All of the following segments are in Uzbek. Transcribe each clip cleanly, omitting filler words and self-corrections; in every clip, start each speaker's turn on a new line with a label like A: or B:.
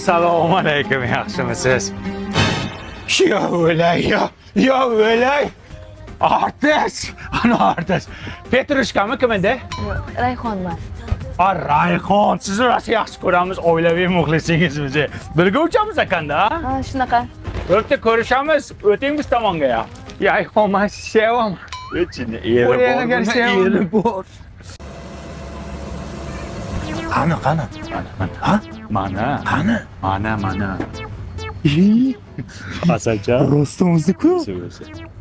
A: Assalomu alaykum, yaxshimisiz? Yo o'lay, yo o'lay. Artist, ana artist. Petrushkami kim edi?
B: Rayhonman.
A: Rayhon, sizni rosa yaxshi ko'ramiz, oilaviy muxlisingizmiz. Birga uchamiz ekanda, ha?
B: Ha, shunaqa.
A: O'rta ko'rishamiz, o'ting biz tomonga ya.
C: Rayhon, men sevaman.
A: O'chini eri bor.
C: Qani?
A: Ha? Mana. Asalcha.
C: Rostomizku.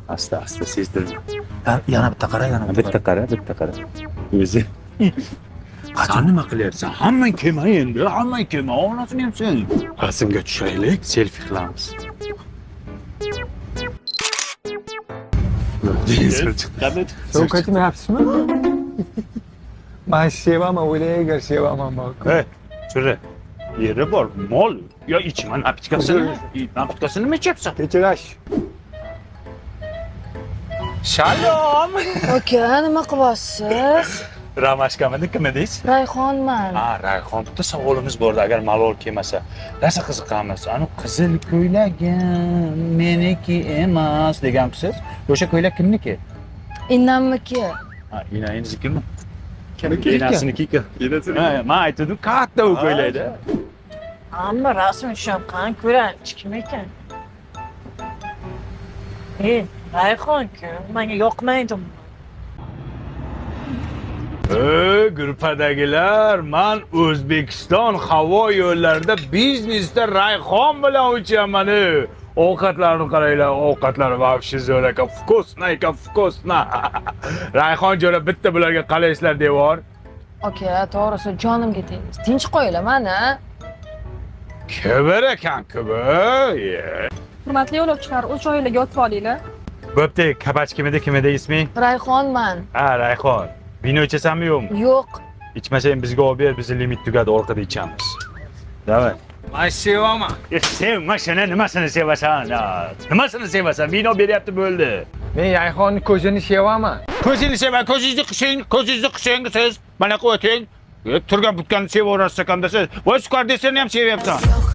A: Asta sezdirma.
C: Yana bitta qara,
A: Bitta qara. O'zi. Qachon nima qilyapsan? Hammang kelma endi, onasini ham sen. Rasmga tushaylik, selfie qilamiz.
C: Sen qaytmayapsizmi? Men sevaman, o'ylaygar sevaman bor.
A: Chura. Yeri bor, mol. Yo ichma napitkasini nima ichapsan?
C: Kechirash.
A: Shalom.
B: Aka, nima qilyapsiz?
A: Ramashkamini kim edingiz?
B: Rayhonman.
A: Rayhon, bitta savolimiz bordi, agar malol kelmasa. Rosa qiziqamiz. Ani qizil ko'ylagim meniki emas degansiz. O'sha ko'ylak kimniki?
B: Innamniki.
A: Inangiznikimi? Enasiniki. Men aytdim, katta u ko'ylakda.
D: Amma rasm ishongan ko'ramiz kim ekan? Rayhon-ku, menga yoqmaydi.
A: Gruppadagilar, men O'zbekiston havo yo'llarida biznesda Rayhon bilan uchaman. Ovqatlarni qaranglar, ovqatlari вообще zo'r ekan, вкусно. Rayhon jo'ra bitta bularga qalaysizlar devor.
B: Aka, to'g'risi jonimga tegdi. Tinch qo'yinglar mana.
A: Kibir ekan, kibir.
E: Hurmatli yo'lovchilar, o'z joylarga o'tib olinglar.
A: Bo'pti, kabach kim edi isming?
B: Rayhonman.
A: Rayhon. Vino ichasanmi yo'qmi?
B: Yo'q.
A: İçmasang bizga olib ber, bizni limit tugadi, orqada ichamiz. Davay. Men sevaman. Sevma shuni, nimasini sevasan? Nimasini sevasan? Vino beryapti bo'ldi.
C: Men Rayhonning ko'zini sevaman.
A: Ko'zingizni sevaman, ko'zingizni qising siz. Mana o'ting. Turgan butganni sevaverasiz ekanda siz. Voy sukar desangiz ham sevyapsan.